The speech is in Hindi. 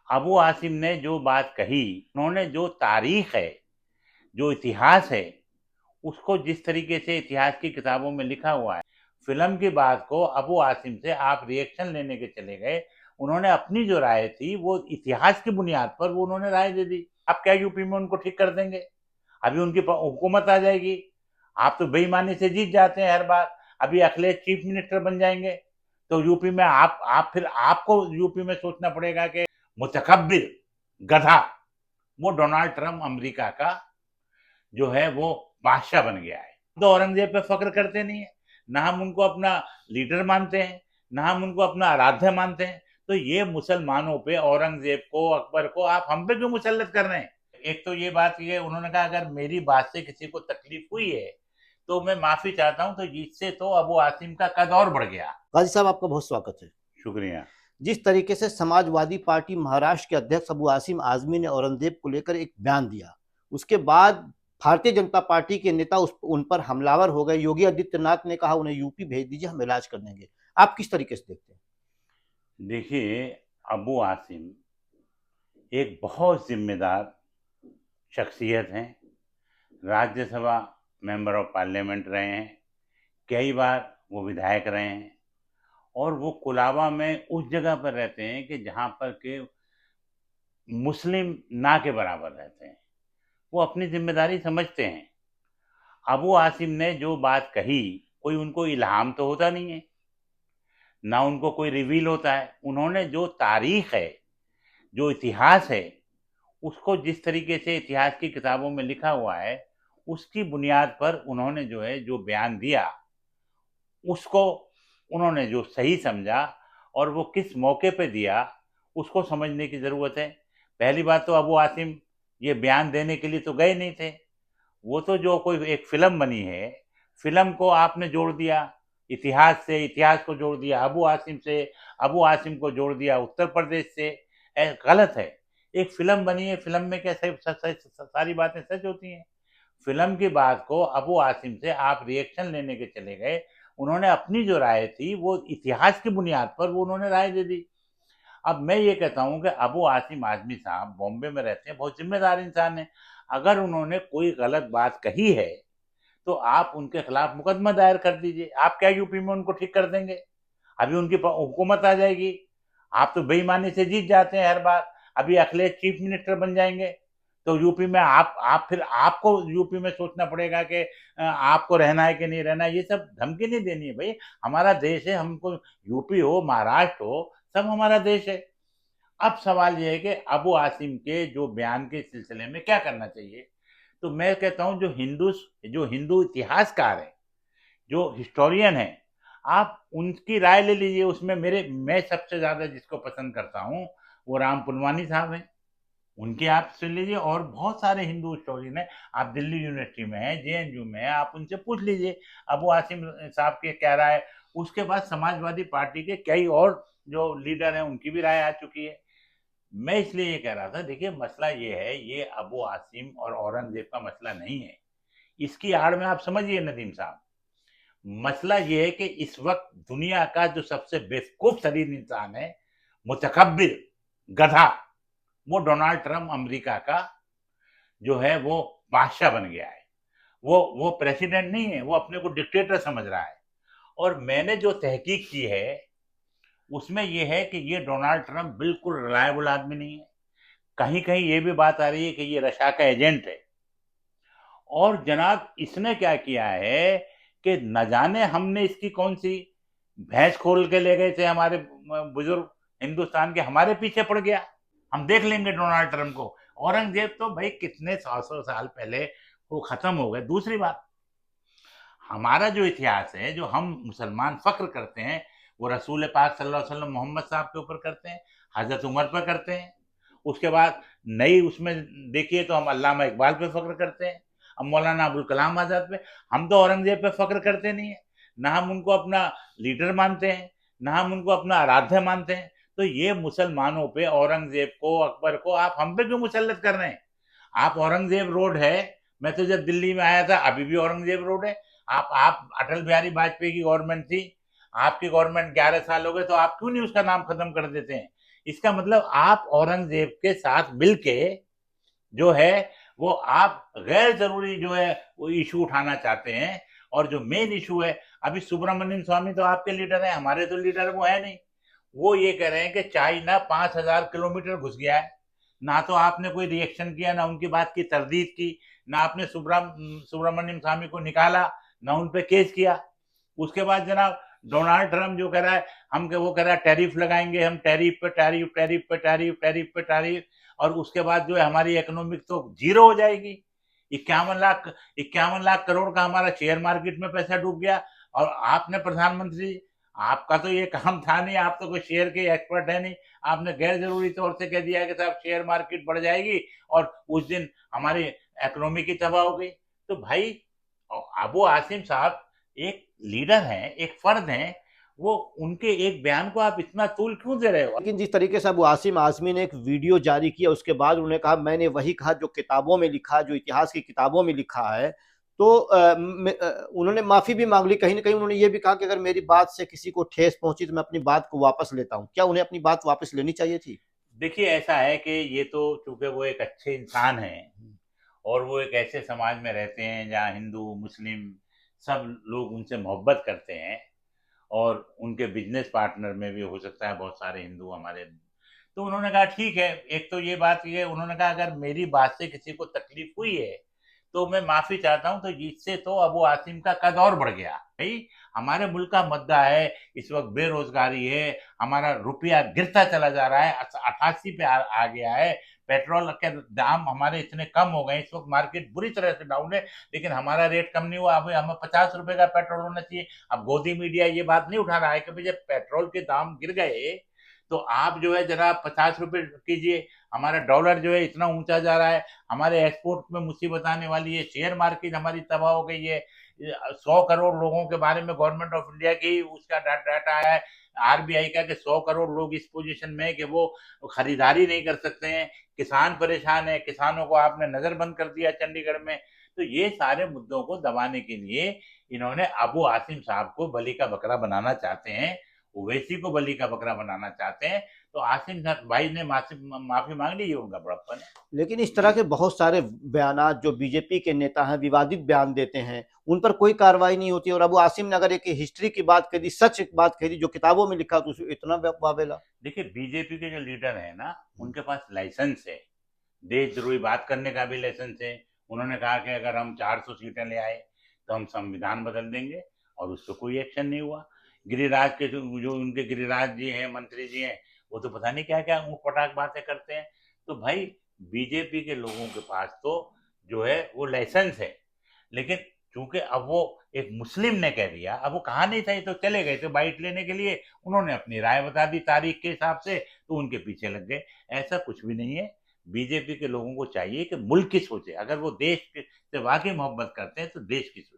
अबू आसिम ने जो बात कही, उन्होंने जो तारीख है, जो इतिहास है, उसको जिस तरीके से इतिहास की किताबों में लिखा हुआ है, फिल्म की बात को अबू आसिम से आप रिएक्शन लेने के चले गए। उन्होंने अपनी जो राय थी वो इतिहास की बुनियाद पर वो उन्होंने राय दे दी। आप क्या यूपी में उनको ठीक कर देंगे? अभी उनकी हुकूमत आ जाएगी। आप तो बेईमानी से जीत जाते हैं हर बार। अभी अखिलेश चीफ मिनिस्टर बन जाएंगे तो यूपी में आप फिर आपको यूपी में सोचना पड़ेगा कि मुतकब्बिर, गधा, वो डोनाल्ड ट्रंप अमेरिका का जो है वो बादशाह बन गया है। तो औरंगजेब पे फक्र करते नहीं है, ना हम उनको अपना लीडर मानते हैं, ना हम उनको अपना आराध्य मानते हैं। तो ये मुसलमानों पे, औरंगजेब को, अकबर को आप हम पे क्यों मुसल्लत कर रहे हैं? एक तो ये बात, ये उन्होंने कहा अगर मेरी बात से किसी को तकलीफ हुई है तो मैं माफी चाहता हूं। तो इससे तो अबू आसिम का कद और बढ़ गया। गाजी साहब, आपका बहुत स्वागत है। शुक्रिया। जिस तरीके से समाजवादी पार्टी महाराष्ट्र के अध्यक्ष अबू आसिम आजमी ने औरंगजेब को लेकर एक बयान दिया, उसके बाद भारतीय जनता पार्टी के नेता उन पर हमलावर हो गए। योगी आदित्यनाथ ने कहा उन्हें यूपी भेज दीजिए, हम इलाज कर देंगे। आप किस तरीके से देखते हैं? देखिए, अबू आसिम एक बहुत जिम्मेदार शख्सियत हैं। राज्यसभा मेंबर ऑफ पार्लियामेंट रहे हैं, कई बार वो विधायक रहे हैं, और वो कुलाबा में उस जगह पर रहते हैं कि जहाँ पर के मुस्लिम ना के बराबर रहते हैं। वो अपनी जिम्मेदारी समझते हैं। अबू आसिम ने जो बात कही, कोई उनको इल्हाम तो होता नहीं है, ना उनको कोई रिवील होता है। उन्होंने जो तारीख है, जो इतिहास है, उसको जिस तरीके से इतिहास की किताबों में लिखा हुआ है, उसकी बुनियाद पर उन्होंने जो है जो बयान दिया, उसको उन्होंने जो सही समझा और वो किस मौके पे दिया, उसको समझने की ज़रूरत है। पहली बात तो अबू आसिम ये बयान देने के लिए तो गए नहीं थे। वो तो जो कोई एक फ़िल्म बनी है, फ़िल्म को आपने जोड़ दिया इतिहास से, इतिहास को जोड़ दिया अबू आसिम से, अबू आसिम को जोड़ दिया उत्तर प्रदेश से। गलत है। एक फ़िल्म बनी है, फ़िल्म में क्या सारी बातें सच होती हैं? फ़िल्म की बात को अबू आसिम से आप रिएक्शन लेने के चले गए। उन्होंने अपनी जो राय थी वो इतिहास की बुनियाद पर वो उन्होंने राय दे दी। अब मैं ये कहता हूँ कि अबू आसिम आजमी साहब बॉम्बे में रहते हैं, बहुत जिम्मेदार इंसान है। अगर उन्होंने कोई गलत बात कही है तो आप उनके खिलाफ मुकदमा दायर कर दीजिए। आप क्या यूपी में उनको ठीक कर देंगे? अभी उनकी हुकूमत आ जाएगी। आप तो बेईमानी से जीत जाते हैं हर बार। अभी अखिलेश चीफ मिनिस्टर बन जाएंगे तो यूपी में आप फिर आपको यूपी में सोचना पड़ेगा कि आपको रहना है कि नहीं रहना है। ये सब धमकी नहीं देनी है भाई। हमारा देश है, हमको यूपी हो, महाराष्ट्र हो, सब हमारा देश है। अब सवाल ये है कि अबू आसिम के जो बयान के सिलसिले में क्या करना चाहिए। तो मैं कहता हूं जो हिंदू इतिहासकार है, जो हिस्टोरियन है, आप उनकी राय ले लीजिए। उसमें मैं सबसे ज्यादा जिसको पसंद करता हूं वो राम पुनवानी साहब हैं। उनके आप सुन लीजिए, और बहुत सारे हिंदू हिस्टोरियन है। आप दिल्ली यूनिवर्सिटी में है, जेएनयू में है, आप उनसे पूछ लीजिए अबू आसिम साहब के क्या राय है। उसके बाद समाजवादी पार्टी के कई और जो लीडर हैं उनकी भी राय आ चुकी है। मैं इसलिए ये कह रहा था, देखिए मसला ये है, ये अबू आसिम और औरंगजेब का मसला नहीं है। इसकी आड़ में आप समझिए नदीम साहब, मसला ये है कि इस वक्त दुनिया का जो सबसे बेवकूफ तरीन इंसान है, मुतकब्बिर, गधा, वो डोनाल्ड ट्रंप अमेरिका का जो है वो बादशाह बन गया है। वो प्रेसिडेंट नहीं है, वो अपने को डिक्टेटर समझ रहा है। और मैंने जो तहकीक की है उसमें यह है कि ये डोनाल्ड ट्रंप बिल्कुल रिलायबल आदमी नहीं है। कहीं कहीं ये भी बात आ रही है कि ये रशा का एजेंट है। और जनाब इसने क्या किया है कि न जाने हमने इसकी कौन सी भैंस खोल के ले गए थे हमारे बुजुर्ग हिंदुस्तान के, हमारे पीछे पड़ गया। हम देख लेंगे डोनाल्ड ट्रंप को। औरंगजेब तो भाई कितने 100 साल पहले वो खत्म हो गए। दूसरी बात, हमारा जो इतिहास है, जो हम मुसलमान फक्र करते हैं, वो रसूल पाक सल्लल्लाहु अलैहि वसल्लम मोहम्मद साहब के ऊपर करते हैं, हजरत उमर पर करते हैं। उसके बाद नई उसमें देखिए तो हम अल्लामा इकबाल पे फक्र करते हैं, हम मौलाना अबुल कलाम आजाद पे। हम तो औरंगजेब पे फक्र करते नहीं है, ना हम उनको अपना लीडर मानते हैं, ना हम उनको अपना आराध्य मानते हैं। तो ये मुसलमानों पे, औरंगजेब को, अकबर को आप हम पे क्यों मुसल्लत कर रहे हैं? आप औरंगजेब रोड है, मैं तो जब दिल्ली में आया था अभी भी औरंगजेब रोड है। आप अटल बिहारी वाजपेयी की गवर्नमेंट थी, आपकी गवर्नमेंट 11 साल हो गए, तो आप क्यों नहीं उसका नाम खत्म कर देते हैं? इसका मतलब आप औरंगजेब के साथ मिलके जो है वो आप गैर जरूरी जो है वो इशू उठाना चाहते हैं। और जो मेन इशू है, अभी सुब्रमण्यम स्वामी तो आपके लीडर हैं, हमारे तो लीडर वो है नहीं। वो ये कह रहे हैं कि चाइना 5,000 किलोमीटर घुस गया है। ना तो आपने कोई रिएक्शन किया, ना उनकी बात की तरदीद की, ना आपने सुब्रमण्यम स्वामी को निकाला, ना उन पे केस किया। उसके बाद जनाब डोनाल्ड ट्रम्प जो कह रहा है, वो कह रहा है टैरिफ लगाएंगे हम, टैरिफ पे टैरिफ, टैरिफ पे टैरिफ, टैरिफ पे टैरिफ। और उसके बाद जो है हमारी इकोनॉमिक तो जीरो हो जाएगी। 51 लाख करोड़ का हमारा शेयर मार्केट में पैसा डूब गया। और आपने प्रधानमंत्री, आपका तो ये काम था नहीं, आप तो कोई शेयर के एक्सपर्ट है नहीं। आपने गैर जरूरी तौर से कह दिया कि साहब शेयर मार्केट बढ़ जाएगी, और उस दिन हमारी इकोनॉमी की तबाह हो गई। तो भाई अबू आसिम साहब एक लीडर हैं, एक फर्द हैं, वो उनके एक बयान को आप इतना तूल क्यों दे रहे हो? लेकिन जिस तरीके से अबू आसिम आज़मी ने एक वीडियो जारी किया, उसके बाद उन्होंने कहा मैंने वही कहा जो किताबों में लिखा, जो इतिहास की किताबों में लिखा है। तो उन्होंने माफी भी मांग ली। कहीं ना कहीं उन्होंने ये भी कहा कि अगर मेरी बात से किसी को ठेस पहुंची तो मैं अपनी बात को वापस लेता हूं। क्या उन्हें अपनी बात वापस लेनी चाहिए थी? देखिए, ऐसा है कि ये तो चूंकि वो एक अच्छे इंसान हैं, और वो एक ऐसे समाज में रहते हैं जहाँ हिंदू मुस्लिम सब लोग उनसे मोहब्बत करते हैं, और उनके बिजनेस पार्टनर में भी हो सकता है बहुत सारे हिंदू हमारे। तो उन्होंने कहा ठीक है, एक तो ये बात ये उन्होंने कहा अगर मेरी बात से किसी को तकलीफ हुई है तो मैं माफी चाहता हूं। तो इससे तो अबू आसिम का कद और बढ़ गया भाई। हमारे मुल्क का मुद्दा है इस वक्त बेरोजगारी है, हमारा रुपया गिरता चला जा रहा है, 88 पे आ गया है। पेट्रोल के दाम हमारे इतने कम हो गए, इस वक्त मार्केट बुरी तरह से डाउन है, लेकिन हमारा रेट कम नहीं हुआ। अभी हमें 50 रुपए का पेट्रोल होना चाहिए। अब गोदी मीडिया ये बात नहीं उठा रहा है कि भाई जब पेट्रोल के दाम गिर गए तो आप जो है जरा 50 रुपए कीजिए। हमारा डॉलर जो है इतना ऊंचा जा रहा है, हमारे एक्सपोर्ट में मुसीबत आने वाली है, शेयर मार्केट हमारी तबाह हो गई है। 100 करोड़ लोगों के बारे में गवर्नमेंट ऑफ इंडिया की उसका डाटा आया है, आरबीआई का, कि 100 करोड़ लोग इस पोजीशन में है कि वो खरीदारी नहीं कर सकते हैं। किसान परेशान है, किसानों को आपने नजरबंद कर दिया चंडीगढ़ में। तो ये सारे मुद्दों को दबाने के लिए इन्होंने अबू आसिम साहब को बलि का बकरा बनाना चाहते हैं, ओवैसी को बलि का बकरा बनाना चाहते हैं। तो आसिम भाई ने माफी मांग ली, ये उनका बड़प्पन है। लेकिन इस तरह के बहुत सारे बयानात जो बीजेपी के नेता हैं विवादित बयान देते हैं, उन पर कोई कार्रवाई नहीं होती। और अबू आसिम ने अगर एक हिस्ट्री की बात कह दी, सच एक बात कह दी जो किताबों में लिखा, तो उसमें इतना वावेला। देखिए, बीजेपी के जो लीडर है ना, उनके पास लाइसेंस है, देशद्रोही बात करने का भी लाइसेंस है। उन्होंने कहा कि अगर हम 400 सीटें ले आए तो हम संविधान बदल देंगे, और उस पर कोई एक्शन नहीं हुआ। गिरिराज के जो उनके गिरिराज जी हैं, मंत्री जी हैं, वो तो पता नहीं क्या क्या ऊँट पटाख बातें करते हैं। तो भाई बीजेपी के लोगों के पास तो जो है वो लाइसेंस है, लेकिन चूंकि अब वो एक मुस्लिम ने कह दिया, अब वो कहा नहीं था, ये तो चले गए थे बाइट लेने के लिए, उन्होंने अपनी राय बता दी तारीख के हिसाब से, तो उनके पीछे लग गए। ऐसा कुछ भी नहीं है। बीजेपी के लोगों को चाहिए कि मुल्क की सोचे, अगर वो देश से वाकई मोहब्बत करते हैं तो देश की सोचे।